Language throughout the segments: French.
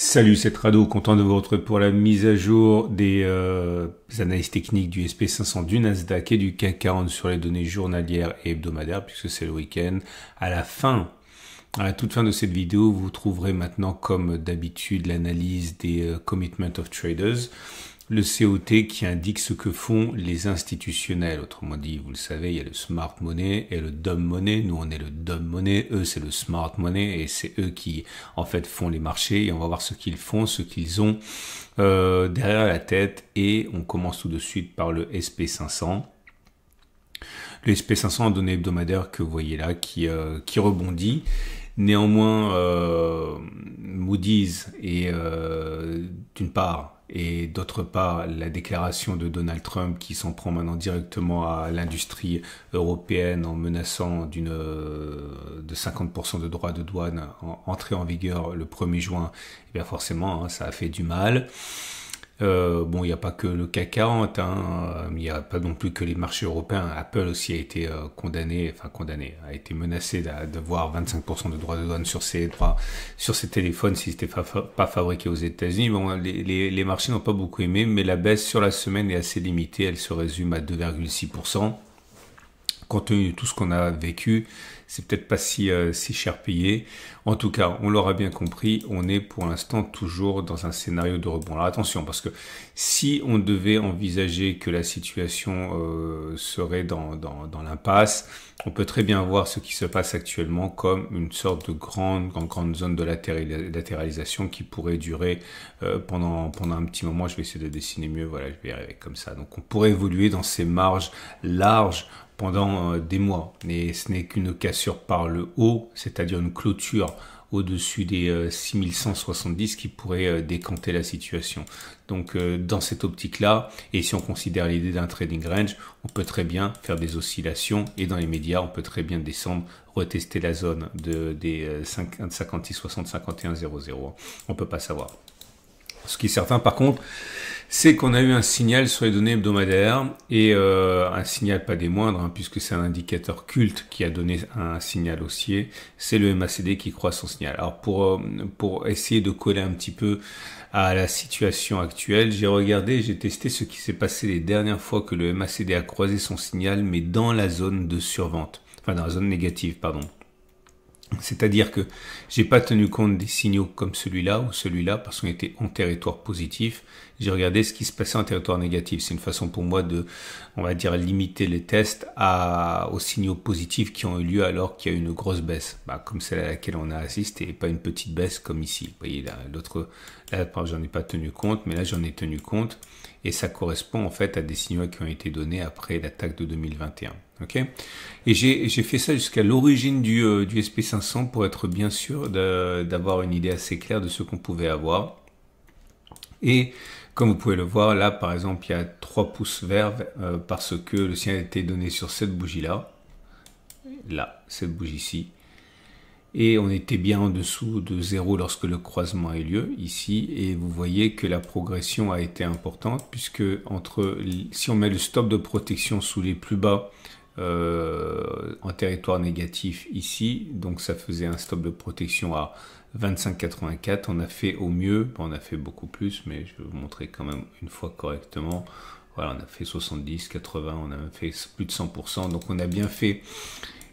Salut, c'est Rado, content de vous retrouver pour la mise à jour des analyses techniques du SP500 du Nasdaq et du CAC 40 sur les données journalières et hebdomadaires puisque c'est le week-end. À la toute fin de cette vidéo, vous trouverez maintenant comme d'habitude l'analyse des Commitment of Traders, le COT qui indique ce que font les institutionnels. Autrement dit, vous le savez, il y a le Smart Money et le Dumb Money. Nous, on est le Dumb Money. Eux, c'est le Smart Money et c'est eux qui, en fait, font les marchés. Et on va voir ce qu'ils font, ce qu'ils ont derrière la tête. Et on commence tout de suite par le SP500. Le SP500 en données hebdomadaires que vous voyez là, qui rebondit. Néanmoins, Moody's et d'une part, et d'autre part, la déclaration de Donald Trump qui s'en prend maintenant directement à l'industrie européenne en menaçant de 50% de droits de douane entrée en vigueur le 1er juin, et bien forcément, ça a fait du mal. Bon, il n'y a pas que le CAC 40, il n'y a pas non plus que les marchés européens. Apple aussi a été a été menacé de voir 25% de droits de douane sur ses téléphones si c'était pas fabriqué aux États-Unis. Bon, les marchés n'ont pas beaucoup aimé, mais la baisse sur la semaine est assez limitée. Elle se résume à 2,6%. Compte tenu de tout ce qu'on a vécu, c'est peut-être pas si cher payé. En tout cas, on l'aura bien compris, on est pour l'instant toujours dans un scénario de rebond. Alors attention, parce que si on devait envisager que la situation serait dans l'impasse, on peut très bien voir ce qui se passe actuellement comme une sorte de grande zone de latéralisation qui pourrait durer pendant un petit moment. Je vais essayer de dessiner mieux, voilà, je vais y arriver comme ça. Donc on pourrait évoluer dans ces marges larges pendant des mois, mais ce n'est qu'une cassure par le haut, c'est-à-dire une clôture au-dessus des 6170 qui pourrait décanter la situation. Donc dans cette optique-là, et si on considère l'idée d'un trading range, on peut très bien faire des oscillations, et dans les médias, on peut très bien descendre, retester la zone des 5660, 5100. On peut pas savoir. Ce qui est certain par contre, c'est qu'on a eu un signal sur les données hebdomadaires et un signal pas des moindres, puisque c'est un indicateur culte qui a donné un signal haussier, c'est le MACD qui croît son signal. Alors pour essayer de coller un petit peu à la situation actuelle, j'ai testé ce qui s'est passé les dernières fois que le MACD a croisé son signal, mais dans la zone de survente, enfin dans la zone négative, pardon. C'est-à-dire que j'ai pas tenu compte des signaux comme celui-là ou celui-là parce qu'on était en territoire positif. J'ai regardé ce qui se passait en territoire négatif. C'est une façon pour moi de, on va dire, limiter les tests aux signaux positifs qui ont eu lieu alors qu'il y a eu une grosse baisse. Comme celle à laquelle on a assisté et pas une petite baisse comme ici. Vous voyez là, j'en ai pas tenu compte, mais là j'en ai tenu compte et ça correspond en fait à des signaux qui ont été donnés après l'attaque de 2021. Ok, et j'ai fait ça jusqu'à l'origine du SP500 pour être bien sûr d'avoir une idée assez claire de ce qu'on pouvait avoir. Et comme vous pouvez le voir, là par exemple, il y a 3 pouces verts parce que le signal a été donné sur cette bougie-là. Là, cette bougie-ci. Et on était bien en dessous de 0 lorsque le croisement a eu lieu ici. Et vous voyez que la progression a été importante puisque si on met le stop de protection sous les plus bas, en territoire négatif ici, donc ça faisait un stop de protection à 25,84. On a fait au mieux, on a fait beaucoup plus, mais je vais vous montrer quand même une fois correctement. Voilà, on a fait 70, 80, on a même fait plus de 100%. Donc on a bien fait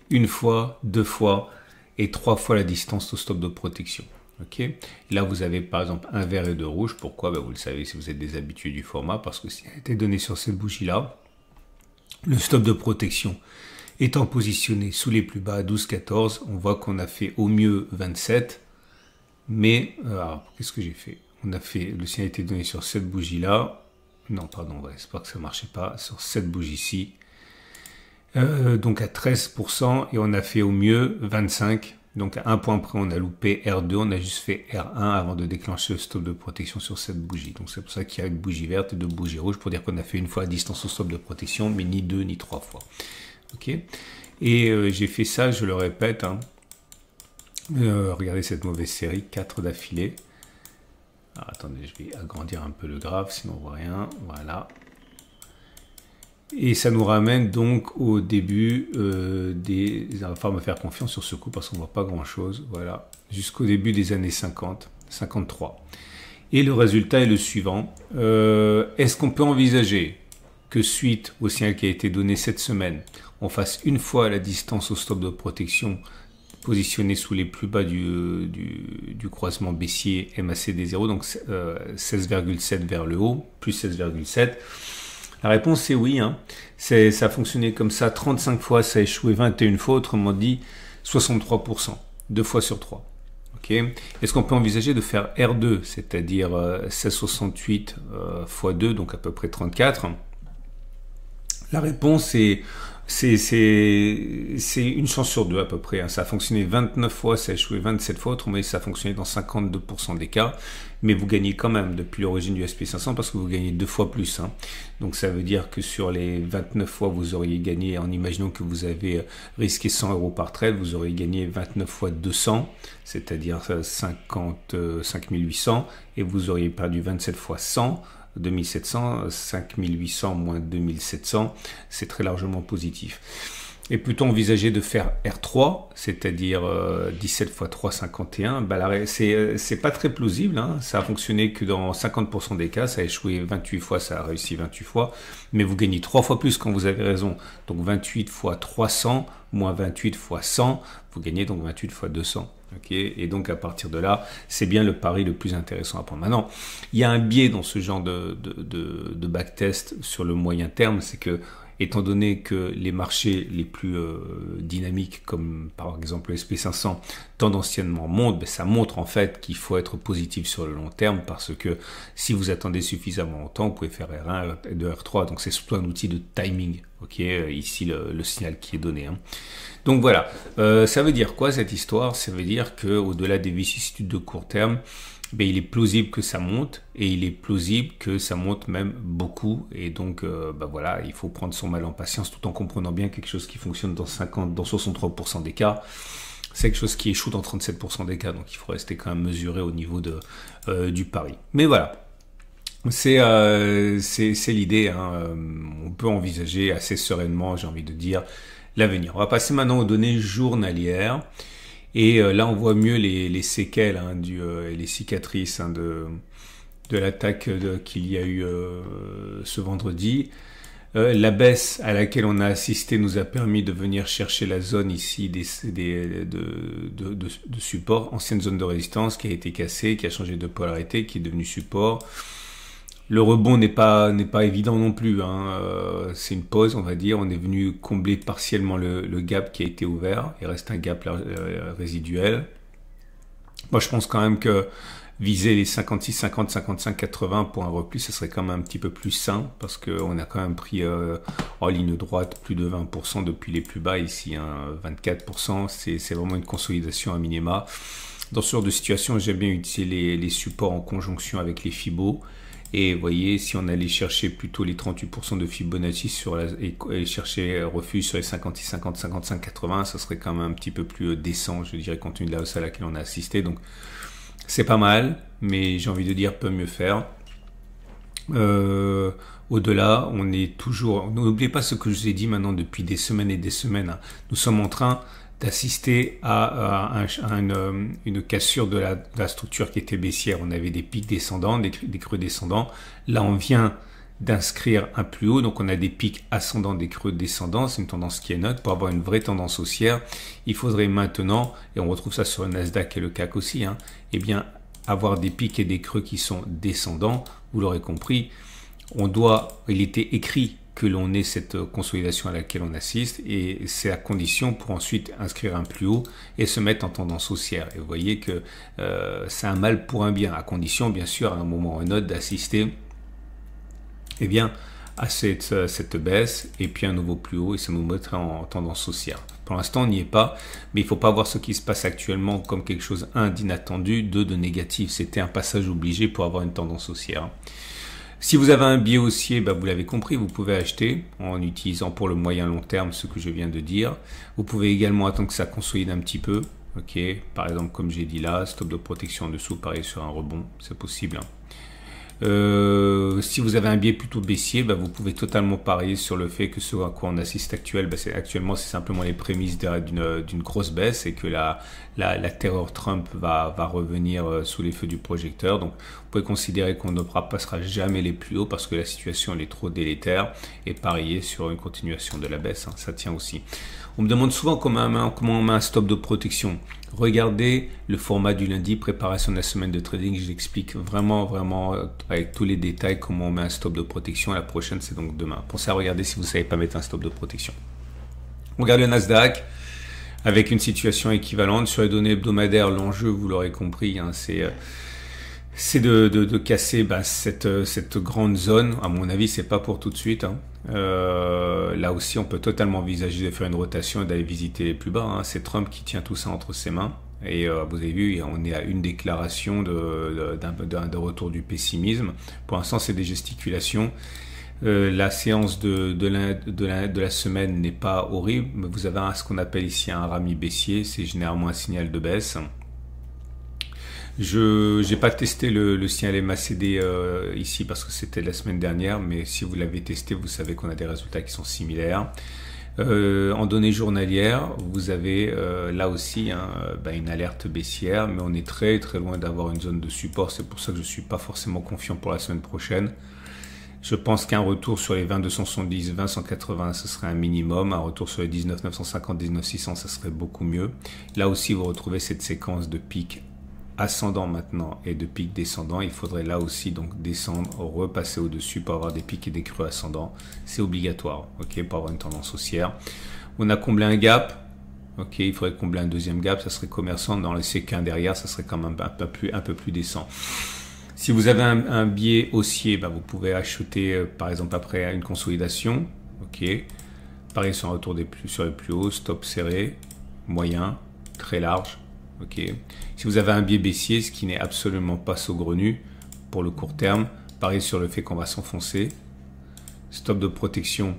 une fois, 2 fois et 3 fois la distance au stop de protection. Ok, là vous avez par exemple un vert et 2 rouges. Pourquoi? Vous le savez si vous êtes des habitués du format, parce que s'il a été donné sur cette bougie là, le stop de protection étant positionné sous les plus bas à 12,14, on voit qu'on a fait au mieux 27, mais qu'est-ce que j'ai fait? Le signal a été donné sur cette bougie là, non pardon, j'espère que ça marchait pas, sur cette bougie-ci, donc à 13%, et on a fait au mieux 25. Donc à un point près, on a loupé R2, on a juste fait R1 avant de déclencher le stop de protection sur cette bougie. Donc c'est pour ça qu'il y a une bougie verte et 2 bougies rouges pour dire qu'on a fait une fois la distance au stop de protection, mais ni 2 ni 3 fois. Ok. Et j'ai fait ça, je le répète. Regardez cette mauvaise série, 4 d'affilée. Attendez, je vais agrandir un peu le graphe, sinon on voit rien. Voilà. Et ça nous ramène donc au début il va falloir me faire confiance sur ce coup parce qu'on ne voit pas grand chose. Voilà, jusqu'au début des années 50. 53. Et le résultat est le suivant. Est-ce qu'on peut envisager que suite au signal qui a été donné cette semaine, on fasse une fois la distance au stop de protection positionné sous les plus bas du croisement baissier MACD0, donc 16,7 vers le haut, plus 16,7. La réponse est oui. Hein. Ça a fonctionné comme ça 35 fois, ça a échoué 21 fois, autrement dit 63%, 2 fois sur 3. Okay. Est-ce qu'on peut envisager de faire R2, c'est-à-dire 1668 x 2, donc à peu près 34? La réponse est une chance sur deux à peu près. Hein. Ça a fonctionné 29 fois, ça a échoué 27 fois, autrement dit ça a fonctionné dans 52% des cas, mais vous gagnez quand même depuis l'origine du SP500 parce que vous gagnez 2 fois plus. Hein. Donc ça veut dire que sur les 29 fois, vous auriez gagné, en imaginant que vous avez risqué 100 euros par trade, vous auriez gagné 29 fois 200, c'est-à-dire 55 800, et vous auriez perdu 27 fois 100, 2700, 5800 moins 2700, c'est très largement positif. Et plutôt envisager de faire R3, c'est-à-dire 17 x 3, 51, c'est pas très plausible, hein. Ça a fonctionné que dans 50% des cas, ça a échoué 28 fois, ça a réussi 28 fois, mais vous gagnez 3 fois plus quand vous avez raison. Donc 28 x 300 moins 28 x 100, vous gagnez donc 28 x 200. Okay, et donc à partir de là, c'est bien le pari le plus intéressant à prendre. Maintenant, il y a un biais dans ce genre de backtest sur le moyen terme, c'est que étant donné que les marchés les plus dynamiques, comme par exemple le SP500, tendanciellement montent, ça montre en fait qu'il faut être positif sur le long terme, parce que si vous attendez suffisamment longtemps, vous pouvez faire R1 et de R3, donc c'est surtout un outil de timing. Okay, ici le signal qui est donné. Hein. Donc voilà, ça veut dire quoi cette histoire? Ça veut dire qu'au-delà des vicissitudes de court terme, il est plausible que ça monte, et il est plausible que ça monte même beaucoup, et donc voilà, il faut prendre son mal en patience tout en comprenant bien quelque chose qui fonctionne dans 63% des cas, c'est quelque chose qui échoue dans 37% des cas, donc il faut rester quand même mesuré au niveau du pari. Mais voilà. C'est l'idée, hein. On peut envisager assez sereinement, j'ai envie de dire, l'avenir. On va passer maintenant aux données journalières, et là on voit mieux les séquelles, hein, et les cicatrices, hein, de l'attaque qu'il y a eu ce vendredi. La baisse à laquelle on a assisté nous a permis de venir chercher la zone ici de support, ancienne zone de résistance qui a été cassée, qui a changé de polarité, qui est devenue support. Le rebond n'est pas évident non plus, hein. C'est une pause, on va dire. On est venu combler partiellement le gap qui a été ouvert. Il reste un gap résiduel. Moi, je pense quand même que viser les 56, 50, 55, 80 pour un repli, ce serait quand même un petit peu plus sain, parce qu'on a quand même pris en ligne droite plus de 20% depuis les plus bas ici, hein, 24%. C'est vraiment une consolidation à minima. Dans ce genre de situation, j'aime bien utiliser les supports en conjonction avec les Fibos. Et vous voyez, si on allait chercher plutôt les 38% de Fibonacci et chercher refuge sur les 56, 50, 55, 80, ça serait quand même un petit peu plus décent, je dirais, compte tenu de la hausse à laquelle on a assisté. Donc, c'est pas mal, mais j'ai envie de dire, peut mieux faire. Au-delà, on est toujours... N'oubliez pas ce que je vous ai dit maintenant depuis des semaines et des semaines. Hein. Nous sommes en train d'assister à une cassure de la structure qui était baissière. On avait des pics descendants, des creux descendants. Là, on vient d'inscrire un plus haut, donc on a des pics ascendants, des creux descendants. C'est une tendance qui est neutre. Pour avoir une vraie tendance haussière, il faudrait maintenant, et on retrouve ça sur le Nasdaq et le CAC aussi, hein, eh bien, avoir des pics et des creux qui sont descendants. Vous l'aurez compris, il était écrit que l'on ait cette consolidation à laquelle on assiste, et c'est à condition pour ensuite inscrire un plus haut et se mettre en tendance haussière. Et vous voyez que c'est un mal pour un bien, à condition bien sûr à un moment ou à un autre d'assister à cette baisse et puis un nouveau plus haut, et ça nous mettrait en tendance haussière. Pour l'instant on n'y est pas, mais il ne faut pas voir ce qui se passe actuellement comme quelque chose d'inattendu, de négatif. C'était un passage obligé pour avoir une tendance haussière. Si vous avez un biais haussier, vous l'avez compris, vous pouvez acheter en utilisant pour le moyen long terme ce que je viens de dire. Vous pouvez également attendre que ça consolide un petit peu. Okay. Par exemple, comme j'ai dit là, stop de protection en dessous, pareil sur un rebond, c'est possible. Si vous avez un biais plutôt baissier, bah, vous pouvez totalement parier sur le fait que ce à quoi on assiste actuellement, c'est simplement les prémices d'une grosse baisse et que la terreur Trump va revenir sous les feux du projecteur. Donc, vous pouvez considérer qu'on ne passera jamais les plus hauts parce que la situation elle est trop délétère et parier sur une continuation de la baisse, hein, ça tient aussi. On me demande souvent comment on met un stop de protection. Regardez le format du lundi, préparation de la semaine de trading. J'explique vraiment avec tous les détails comment on met un stop de protection. La prochaine, c'est donc demain. Pensez à regarder si vous ne savez pas mettre un stop de protection. On regarde le Nasdaq avec une situation équivalente. Sur les données hebdomadaires, l'enjeu, vous l'aurez compris, hein, c'est de casser cette grande zone. À mon avis, c'est pas pour tout de suite, hein. Là aussi, on peut totalement envisager de faire une rotation et d'aller visiter les plus bas, hein. C'est Trump qui tient tout ça entre ses mains. Et vous avez vu, on est à une déclaration de retour du pessimisme. Pour l'instant, c'est des gesticulations. La séance de la semaine n'est pas horrible, mais vous avez ce qu'on appelle ici un rami baissier. C'est généralement un signal de baisse. Je n'ai pas testé le signal MACD ici parce que c'était la semaine dernière, mais si vous l'avez testé, vous savez qu'on a des résultats qui sont similaires. En données journalières, vous avez là aussi une alerte baissière, mais on est très loin d'avoir une zone de support. C'est pour ça que je ne suis pas forcément confiant pour la semaine prochaine. Je pense qu'un retour sur les 2270, 20 ce serait un minimum. Un retour sur les 19 950, 19 600, ça serait beaucoup mieux. Là aussi, vous retrouvez cette séquence de pics ascendant maintenant et de pics descendants. Il faudrait là aussi donc descendre, repasser au-dessus pour avoir des pics et des creux ascendants. C'est obligatoire, ok, pour avoir une tendance haussière. On a comblé un gap, ok, il faudrait combler un deuxième gap, ça serait commerçant. Dans le C15 derrière, ça serait quand même un peu plus décent. Si vous avez un biais haussier, vous pouvez acheter par exemple après une consolidation, ok. Pareil sur un retour sur les plus hauts, stop serré, moyen, très large. Ok. Si vous avez un biais baissier, ce qui n'est absolument pas saugrenu pour le court terme, pareil sur le fait qu'on va s'enfoncer. Stop de protection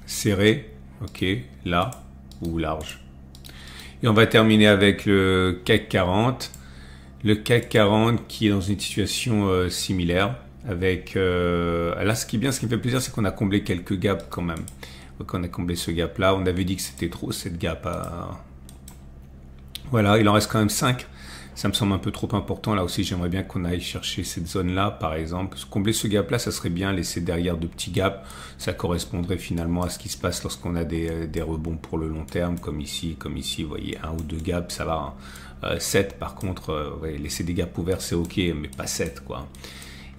serré, ok, là ou large. Et on va terminer avec le CAC 40. Le CAC 40 qui est dans une situation similaire. Avec là, ce qui est bien, ce qui me fait plaisir, c'est qu'on a comblé quelques gaps quand même. Donc on a comblé ce gap là. On avait dit que c'était trop cette gap à... Voilà, il en reste quand même 5. Ça me semble un peu trop important. Là aussi, j'aimerais bien qu'on aille chercher cette zone-là, par exemple. Combler ce gap-là, ça serait bien. Laisser derrière de petits gaps. Ça correspondrait finalement à ce qui se passe lorsqu'on a des rebonds pour le long terme, comme ici. Vous voyez, 1 ou 2 gaps, ça va. 7, par contre, laisser des gaps ouverts, c'est OK, mais pas 7, quoi.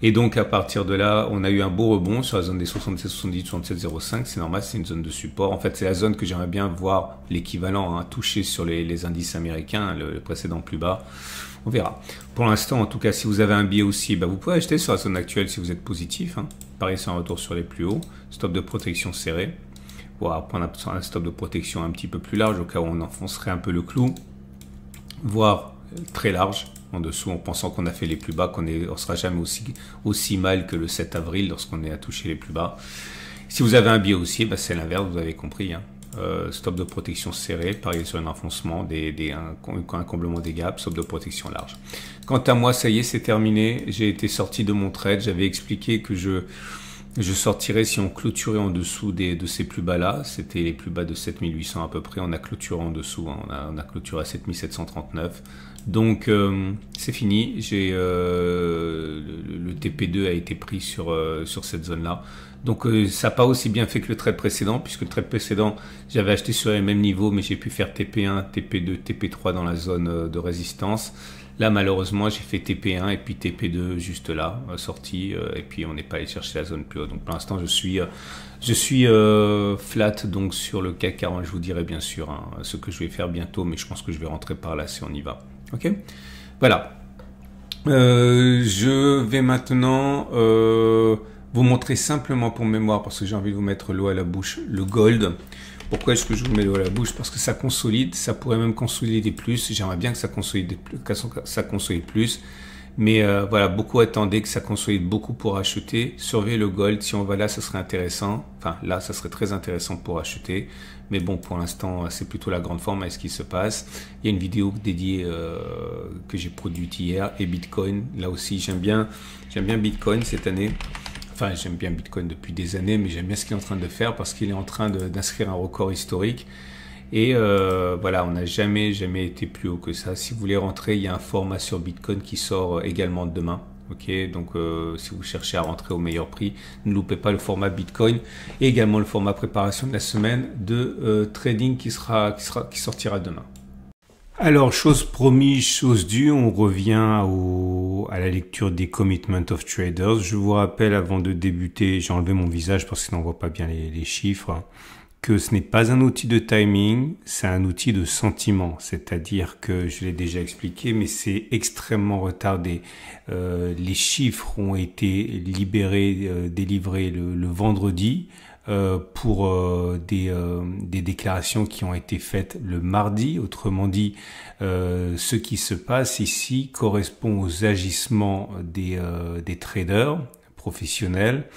Et donc, à partir de là, on a eu un beau rebond sur la zone des 67, 70, 67, 0,5. C'est normal, c'est une zone de support. En fait, c'est la zone que j'aimerais bien voir l'équivalent touché sur les indices américains, le précédent plus bas. On verra. Pour l'instant, en tout cas, si vous avez un biais aussi, vous pouvez acheter sur la zone actuelle si vous êtes positif. Pareil, c'est un retour sur les plus hauts. Stop de protection serré. Voilà, prendre un stop de protection un petit peu plus large au cas où on enfoncerait un peu le clou. Voire très large en dessous en pensant qu'on a fait les plus bas, qu'on ne sera jamais aussi mal que le 7 avril lorsqu'on est à toucher les plus bas. Si vous avez un biais haussier, c'est l'inverse, vous avez compris. Stop de protection serré, pareil sur un enfoncement, un comblement des gaps, stop de protection large. Quant à moi, ça y est, c'est terminé. J'ai été sorti de mon trade. J'avais expliqué que je sortirais si on clôturait en dessous de ces plus bas là. C'était les plus bas de 7800 à peu près. On a clôturé en dessous. On a clôturé à 7739. Donc c'est fini. Le TP2 a été pris sur cette zone là. Donc ça n'a pas aussi bien fait que le trade précédent, puisque le trade précédent j'avais acheté sur les mêmes niveaux, mais j'ai pu faire TP1, TP2, TP3 dans la zone de résistance. Là malheureusement j'ai fait TP1 et puis TP2 juste là, sorti, et puis on n'est pas allé chercher la zone plus haute. Donc pour l'instant je suis flat donc sur le CAC 40. Je vous dirai bien sûr ce que je vais faire bientôt, mais je pense que je vais rentrer par là si on y va. Ok, voilà. Je vais maintenant vous montrer simplement pour mémoire, parce que j'ai envie de vous mettre l'eau à la bouche, le gold. Pourquoi est-ce que je vous mets l'eau à la bouche? Parce que ça consolide, ça pourrait même consolider plus. J'aimerais bien que ça consolide plus. Mais voilà, beaucoup attendaient que ça consolide beaucoup pour acheter. Surveiller le gold, si on va là, ce serait intéressant. Enfin, là, ça serait très intéressant pour acheter. Mais bon, pour l'instant, c'est plutôt la grande forme à ce qui se passe. Il y a une vidéo dédiée que j'ai produite hier. Et Bitcoin, là aussi, j'aime bien Bitcoin cette année. Enfin, j'aime bien Bitcoin depuis des années, mais j'aime bien ce qu'il est en train de faire parce qu'il est en train d'inscrire un record historique. Et voilà, on n'a jamais été plus haut que ça. Si vous voulez rentrer, il y a un format sur Bitcoin qui sort également demain. Ok, donc si vous cherchez à rentrer au meilleur prix, ne loupez pas le format Bitcoin et également le format préparation de la semaine de trading qui sortira demain. Alors, chose promise, chose due, on revient à la lecture des Commitment of Traders. Je vous rappelle, avant de débuter, j'ai enlevé mon visage parce que sinon on voit pas bien les chiffres, que ce n'est pas un outil de timing, c'est un outil de sentiment. C'est-à-dire que, je l'ai déjà expliqué, mais c'est extrêmement retardé. Les chiffres ont été délivrés le vendredi. Pour des déclarations qui ont été faites le mardi. Autrement dit, ce qui se passe ici correspond aux agissements des traders professionnels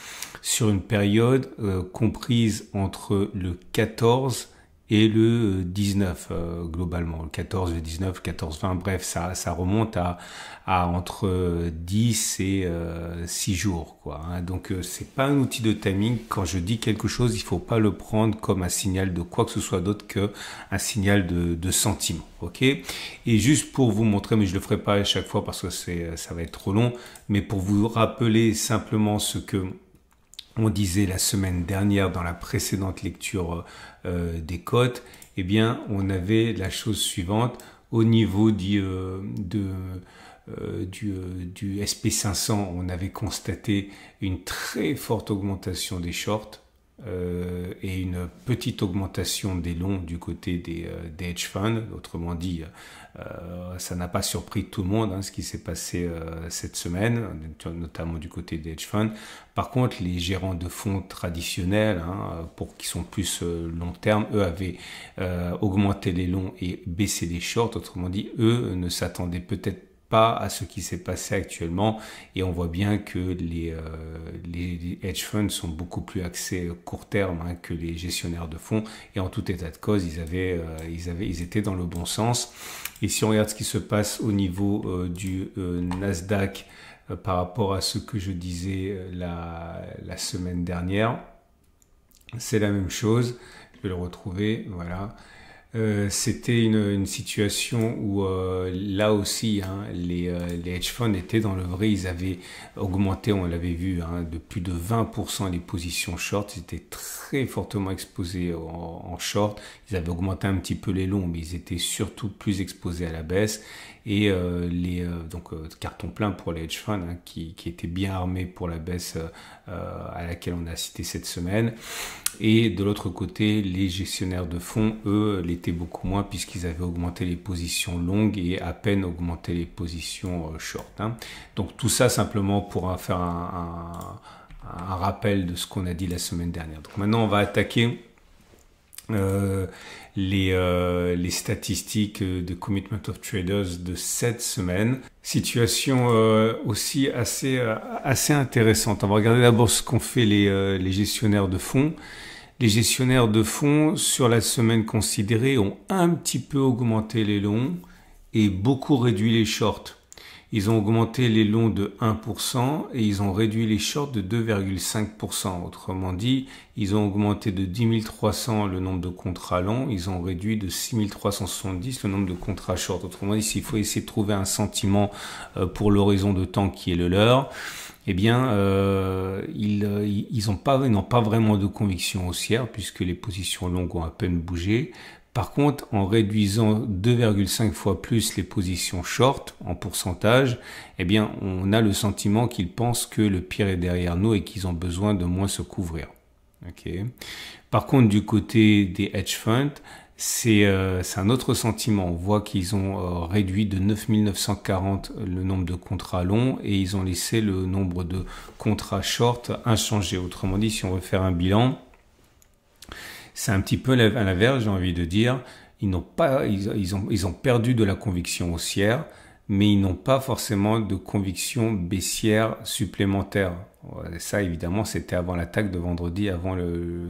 sur une période comprise entre le 14 et le 19 globalement. Le 14, le 19, le 14, 20, bref, ça remonte à entre 10 et 6 jours, quoi. Hein. Donc, c'est pas un outil de timing. Quand je dis quelque chose, il faut pas le prendre comme un signal de quoi que ce soit d'autre qu'un signal de sentiment, ok? Et juste pour vous montrer, mais je le ferai pas à chaque fois parce que ça va être trop long, mais pour vous rappeler simplement ce que on disait la semaine dernière dans la précédente lecture des cotes, eh bien, on avait la chose suivante au niveau du SP500. On avait constaté une très forte augmentation des shorts et une petite augmentation des longs du côté des hedge funds. Autrement dit, ça n'a pas surpris tout le monde, hein, ce qui s'est passé cette semaine, notamment du côté des hedge funds. Par contre, les gérants de fonds traditionnels, hein, qui sont plus long terme, eux avaient augmenté les longs et baissé les shorts. Autrement dit, eux ne s'attendaient peut-être pas à ce qui s'est passé actuellement, et on voit bien que les hedge funds sont beaucoup plus axés court terme, hein, que les gestionnaires de fonds, et en tout état de cause ils étaient dans le bon sens. Et si on regarde ce qui se passe au niveau du Nasdaq par rapport à ce que je disais la semaine dernière, c'est la même chose. Je vais le retrouver, voilà. C'était une situation où là aussi, hein, les hedge funds étaient dans le vrai. Ils avaient augmenté, on l'avait vu, hein, de plus de 20% les positions short. Ils étaient très fortement exposés en short. Ils avaient augmenté un petit peu les longs, mais ils étaient surtout plus exposés à la baisse. Et donc carton plein pour les hedge funds, hein, qui étaient bien armés pour la baisse à laquelle on a cité cette semaine. Et de l'autre côté, les gestionnaires de fonds, eux, l'étaient beaucoup moins puisqu'ils avaient augmenté les positions longues et à peine augmenté les positions short. Hein. Donc tout ça simplement pour faire un rappel de ce qu'on a dit la semaine dernière. Donc maintenant, on va attaquer les statistiques de Commitment of Traders de cette semaine. Situation aussi assez intéressante. On va regarder d'abord ce qu'ont fait les gestionnaires de fonds. Les gestionnaires de fonds, sur la semaine considérée, ont un petit peu augmenté les longs et beaucoup réduit les shorts. Ils ont augmenté les longs de 1% et ils ont réduit les shorts de 2,5%. Autrement dit, ils ont augmenté de 10 300 le nombre de contrats longs, ils ont réduit de 6 370 le nombre de contrats short. Autrement dit, s'il faut essayer de trouver un sentiment pour l'horizon de temps qui est le leur, eh bien, ils n'ont pas vraiment de conviction haussière puisque les positions longues ont à peine bougé. Par contre, en réduisant 2,5 fois plus les positions short en pourcentage, eh bien, on a le sentiment qu'ils pensent que le pire est derrière nous et qu'ils ont besoin de moins se couvrir. Okay. Par contre, du côté des hedge funds, c'est un autre sentiment. On voit qu'ils ont réduit de 9 940 le nombre de contrats longs et ils ont laissé le nombre de contrats short inchangé. Autrement dit, si on veut faire un bilan, c'est un petit peu à l'inverse, j'ai envie de dire. Ils ont perdu de la conviction haussière, mais ils n'ont pas forcément de conviction baissière supplémentaire. Ça, évidemment, c'était avant l'attaque de vendredi, avant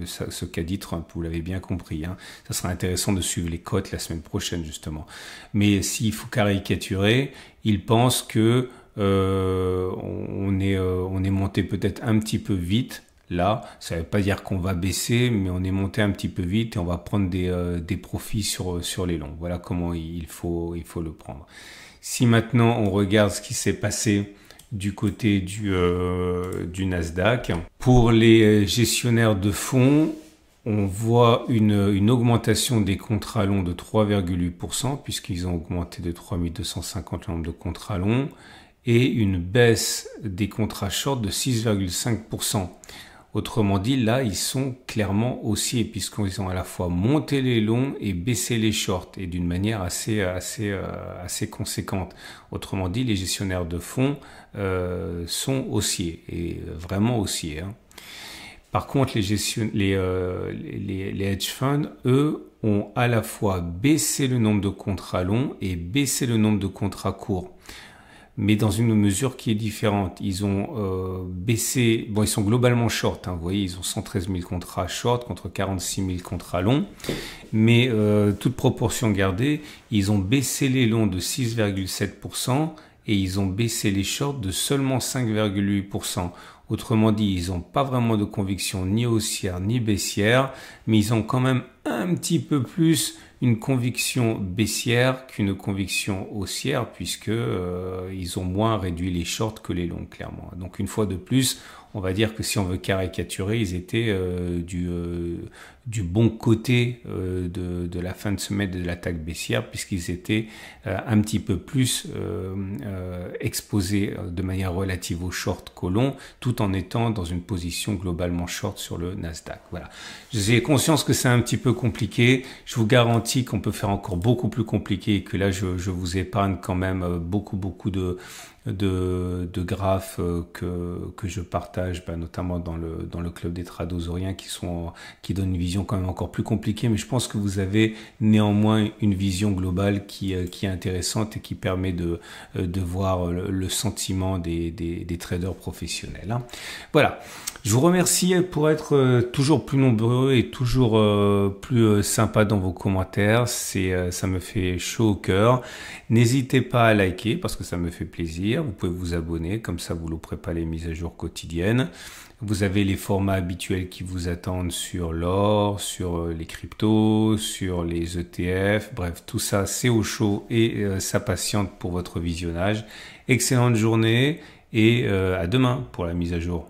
ce qu'a dit Trump. Vous l'avez bien compris. Hein. Ça sera intéressant de suivre les cotes la semaine prochaine, justement. Mais s'il faut caricaturer, ils pensent que on est monté peut-être un petit peu vite. Là, ça ne veut pas dire qu'on va baisser, mais on est monté un petit peu vite et on va prendre des profits sur les longs. Voilà comment il faut le prendre. Si maintenant on regarde ce qui s'est passé du côté du Nasdaq, pour les gestionnaires de fonds, on voit une augmentation des contrats longs de 3,8%, puisqu'ils ont augmenté de 3250 le nombre de contrats longs, et une baisse des contrats short de 6,5%. Autrement dit, là, ils sont clairement haussiers puisqu'ils ont à la fois monté les longs et baissé les shorts et d'une manière assez conséquente. Autrement dit, les gestionnaires de fonds sont haussiers et vraiment haussiers. Hein. Par contre, les hedge funds, eux, ont à la fois baissé le nombre de contrats longs et baissé le nombre de contrats courts. Mais dans une mesure qui est différente. Ils ont baissé, bon, ils sont globalement short, hein, vous voyez, ils ont 113 000 contrats short contre 46 000 contrats longs, mais toute proportion gardée, ils ont baissé les longs de 6,7% et ils ont baissé les shorts de seulement 5,8%. Autrement dit, ils n'ont pas vraiment de conviction ni haussière ni baissière, mais ils ont quand même un petit peu plus une conviction baissière qu'une conviction haussière puisque ils ont moins réduit les shorts que les longs clairement. Donc une fois de plus, on va dire que si on veut caricaturer, ils étaient du bon côté de la fin de semaine de l'attaque baissière puisqu'ils étaient un petit peu plus exposés de manière relative aux shorts qu'aux longs tout en étant dans une position globalement short sur le Nasdaq. Voilà. J'ai conscience que c'est un petit peu compliqué. Je vous garantis qu'on peut faire encore beaucoup plus compliqué et que là je vous épargne quand même beaucoup de graphes que je partage, notamment dans le club des trados-oriens qui donnent une vision quand même encore plus compliquée, mais je pense que vous avez néanmoins une vision globale qui est intéressante et qui permet de voir le sentiment des traders professionnels. Hein. Voilà. Je vous remercie pour être toujours plus nombreux et toujours plus sympa dans vos commentaires. Ça me fait chaud au cœur. N'hésitez pas à liker parce que ça me fait plaisir. Vous pouvez vous abonner, comme ça vous ne louperez pas les mises à jour quotidiennes. Vous avez les formats habituels qui vous attendent sur l'or, sur les cryptos, sur les ETF. Bref, tout ça c'est au chaud et ça patiente pour votre visionnage. Excellente journée et à demain pour la mise à jour.